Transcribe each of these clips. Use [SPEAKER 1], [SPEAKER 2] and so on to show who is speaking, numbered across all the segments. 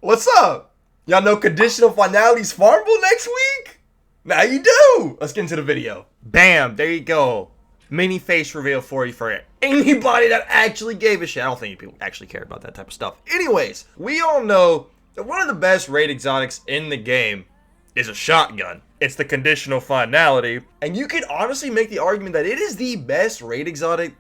[SPEAKER 1] What's up? Y'all know conditional finality's farmable next week? Now you do. Let's get into the video. Bam, there you go. Mini face reveal for you for anybody that actually gave a shit. I don't think people actually care about that type of stuff. Anyways, we all know that one of the best raid exotics in the game is a shotgun. It's the conditional finality, and you can honestly make the argument that it is the best raid exotic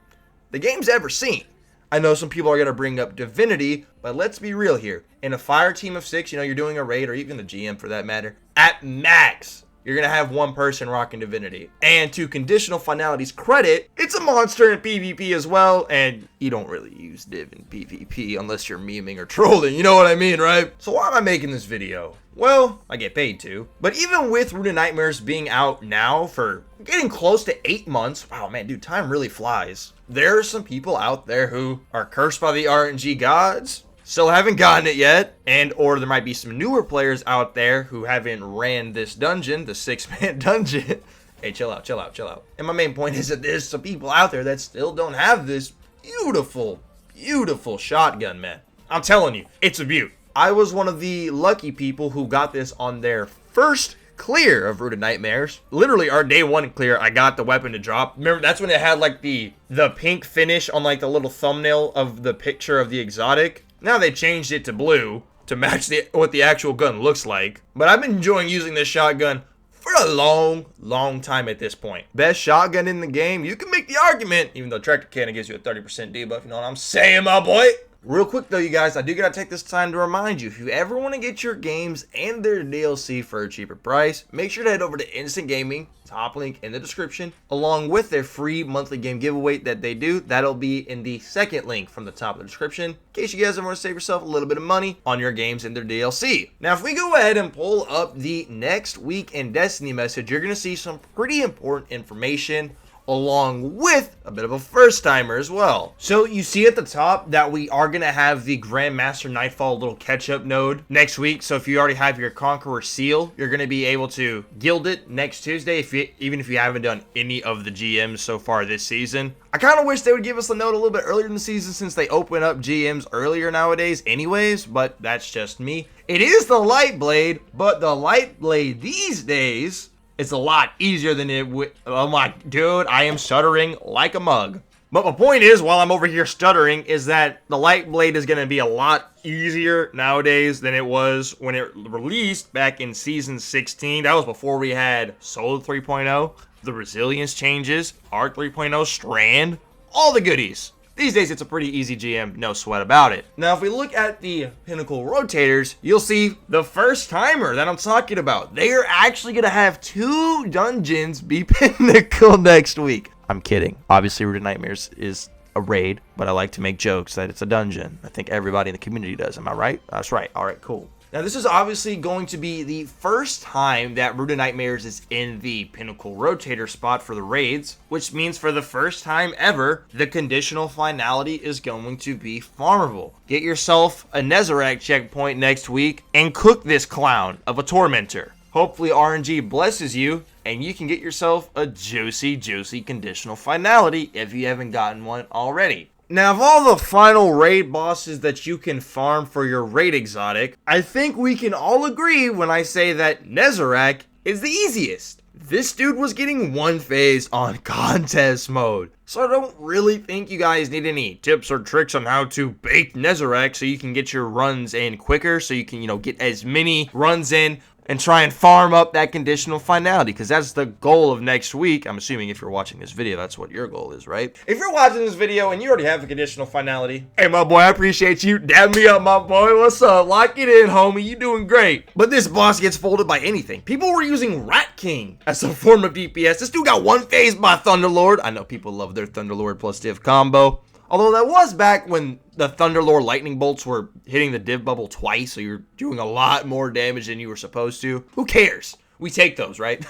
[SPEAKER 1] the game's ever seen. I know some people are going to bring up Divinity, but let's be real here. In a fire team of 6, you know, you're doing a raid, or even the GM for that matter, at max, you're going to have one person rocking Divinity. And to conditional finality's credit, it's a monster in PvP as well, and you don't really use Div in PvP unless you're memeing or trolling, you know what I mean, right? So why am I making this video? Well, I get paid to. But even with Rooted Nightmares being out now for getting close to 8 months, wow, man, dude, time really flies. There are some people out there who are cursed by the RNG gods, still haven't gotten it yet, and or there might be some newer players out there who haven't ran this dungeon, the 6-man dungeon. Hey, chill out, chill out, chill out. And my main point is that there's some people out there that still don't have this beautiful, beautiful shotgun, man. I'm telling you, it's a beaut. I was one of the lucky people who got this on their first clear of Rooted Nightmares. Literally our day 1 clear, I got the weapon to drop. Remember, that's when it had like the pink finish on like the little thumbnail of the picture of the exotic. Now they changed it to blue to match what the actual gun looks like. But I've been enjoying using this shotgun for a long time at this point. Best shotgun in the game. You can make the argument, even though Tractor Cannon gives you a 30% debuff, you know what I'm saying, my boy? Real quick though, you guys, I do gotta take this time to remind you, if you ever want to get your games and their DLC for a cheaper price, make sure to head over to Instant Gaming, top link in the description, along with their free monthly game giveaway that they do. That'll be in the second link from the top of the description, in case you guys want to save yourself a little bit of money on your games and their DLC. Now, if we go ahead and pull up the next week in Destiny message, you're gonna see some pretty important information, along with a bit of a first timer as well. So you see at the top that we are going to have the Grandmaster Nightfall little catch-up node next week. So if you already have your Conqueror seal, you're going to be able to guild it next Tuesday, even if you haven't done any of the GMs so far this season. I kind of wish they would give us the node a little bit earlier in the season, since they open up GMs earlier nowadays anyways, but that's just me. It is the Light Blade, but the Light Blade these days, it's a lot easier than it would. Oh my, dude, I am stuttering like a mug. But my point is, while I'm over here stuttering, is that the Light Blade is going to be a lot easier nowadays than it was when it released back in Season 16. That was before we had Soul 3.0, the Resilience changes, Arc 3.0, Strand, all the goodies. These days, it's a pretty easy GM, no sweat about it. Now, if we look at the Pinnacle Rotators, you'll see the first timer that I'm talking about. They are actually going to have 2 dungeons be Pinnacle next week. I'm kidding. Obviously, Rooted Nightmares is a raid, but I like to make jokes that it's a dungeon. I think everybody in the community does. Am I right? That's right. All right, cool. Now, this is obviously going to be the first time that Rooted Nightmares is in the Pinnacle Rotator spot for the raids, which means for the first time ever, the conditional finality is going to be farmable. Get yourself a Netherrack checkpoint next week and cook this clown of a Tormentor. Hopefully RNG blesses you and you can get yourself a juicy conditional finality if you haven't gotten one already. Now, of all the final raid bosses that you can farm for your raid exotic, I think we can all agree when I say that Netherrack is the easiest. This dude was getting 1 phase on contest mode. So I don't really think you guys need any tips or tricks on how to bait Netherrack so you can get your runs in quicker, so you can, you know, get as many runs in and try and farm up that conditional finality, because that's the goal of next week. I'm assuming if you're watching this video, that's what your goal is, right? If you're watching this video and you already have a conditional finality, hey, my boy, I appreciate you. Dab me up, my boy. What's up? Lock it in, homie. You doing great. But this boss gets folded by anything. People were using Rat King as a form of DPS. This dude got 1 phase by Thunderlord. I know people love their Thunderlord plus Div combo. Although that was back when the Thunderlord lightning bolts were hitting the div bubble twice, so you're doing a lot more damage than you were supposed to. Who cares? We take those, right?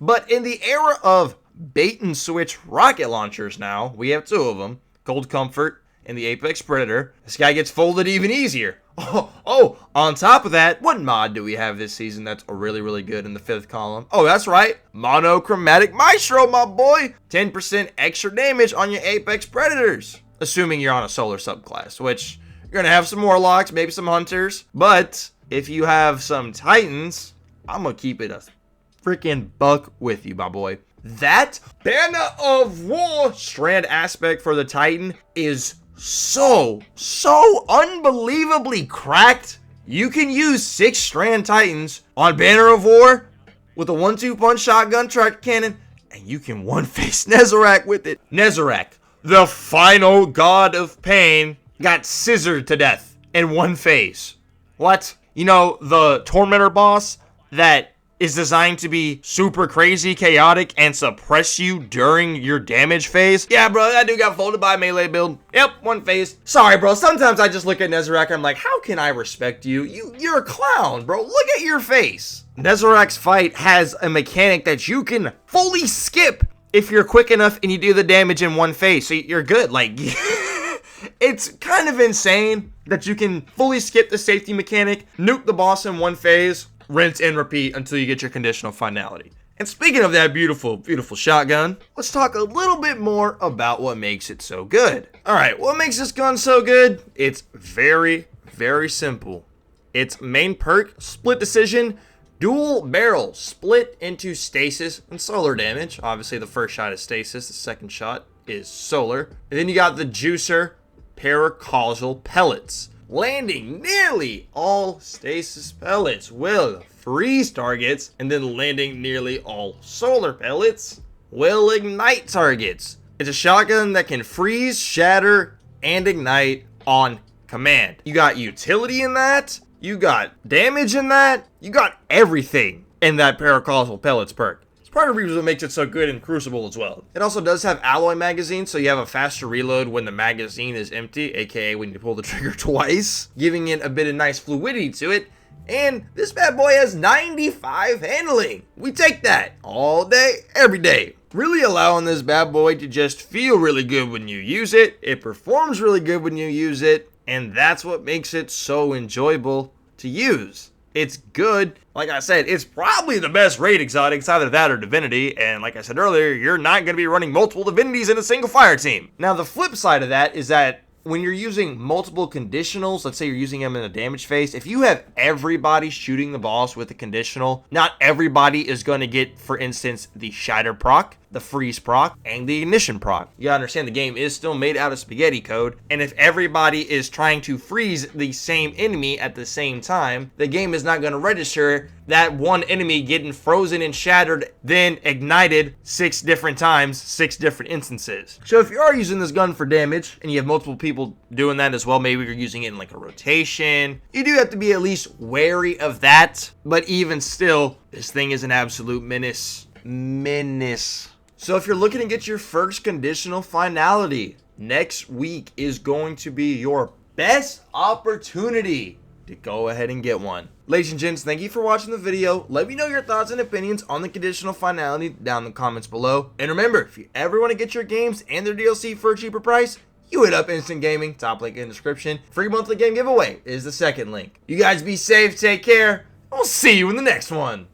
[SPEAKER 1] But in the era of bait and switch rocket launchers now, we have 2 of them, Cold Comfort and the Apex Predator. This guy gets folded even easier. Oh, on top of that, what mod do we have this season that's really good in the 5th column? Oh, that's right, Monochromatic Maestro, my boy. 10% extra damage on your Apex Predators. Assuming you're on a solar subclass, which you're going to have some warlocks, maybe some hunters, but if you have some Titans, I'm gonna keep it a freaking buck with you, my boy. That Banner of War strand aspect for the Titan is so unbelievably cracked. You can use 6 strand Titans on Banner of War with a 1-2 punch shotgun track cannon, and you can one-face Nezarec with it. Nezarec, the final god of pain, got scissored to death in one phase. What? You know, the Tormentor boss that is designed to be super crazy, chaotic, and suppress you during your damage phase? Yeah, bro, that dude got folded by a melee build. Yep, one phase. Sorry, bro, sometimes I just look at Nezarec and I'm like, how can I respect you? You're a clown, bro. Look at your face. Nezarec's fight has a mechanic that you can fully skip if you're quick enough and you do the damage in one phase, so you're good. Like, it's kind of insane that you can fully skip the safety mechanic, nuke the boss in one phase, rinse and repeat until you get your conditional finality. And speaking of that beautiful, beautiful shotgun, let's talk a little bit more about what makes it so good. Alright, what makes this gun so good? It's very, very simple. Its main perk, split decision, dual barrel, split into stasis and solar damage. Obviously the first shot is stasis, the second shot is solar. And then you got the juicer, paracausal pellets. Landing nearly all stasis pellets will freeze targets, and then landing nearly all solar pellets will ignite targets. It's a shotgun that can freeze, shatter, and ignite on command. You got utility in that, you got damage in that, you got everything in that paracausal pellets perk. Part of the reason what makes it so good in Crucible as well. It also does have alloy magazines, so you have a faster reload when the magazine is empty, aka when you pull the trigger twice, giving it a bit of nice fluidity to it. And this bad boy has 95 handling. We take that all day, every day. Really allowing this bad boy to just feel really good when you use it. It performs really good when you use it, and that's what makes it so enjoyable to use. It's good. Like I said, it's probably the best raid exotic. It's either that or Divinity. And like I said earlier, you're not going to be running multiple Divinities in a single fire team. Now, the flip side of that is that when you're using multiple conditionals, let's say you're using them in a damage phase, if you have everybody shooting the boss with a conditional, not everybody is going to get, for instance, the shatter proc, the freeze proc, and the ignition proc. You gotta understand the game is still made out of spaghetti code, and if everybody is trying to freeze the same enemy at the same time, the game is not going to register that one enemy getting frozen and shattered, then ignited 6 different times, 6 different instances. So if you are using this gun for damage, and you have multiple people doing that as well, maybe you're using it in like a rotation, you do have to be at least wary of that, but even still, this thing is an absolute menace. So if you're looking to get your first conditional finality, next week is going to be your best opportunity to go ahead and get one. Ladies and gents, thank you for watching the video. Let me know your thoughts and opinions on the conditional finality down in the comments below. And remember, if you ever want to get your games and their DLC for a cheaper price, you hit up Instant Gaming, top link in the description. Free monthly game giveaway is the second link. You guys be safe, take care, and we'll see you in the next one.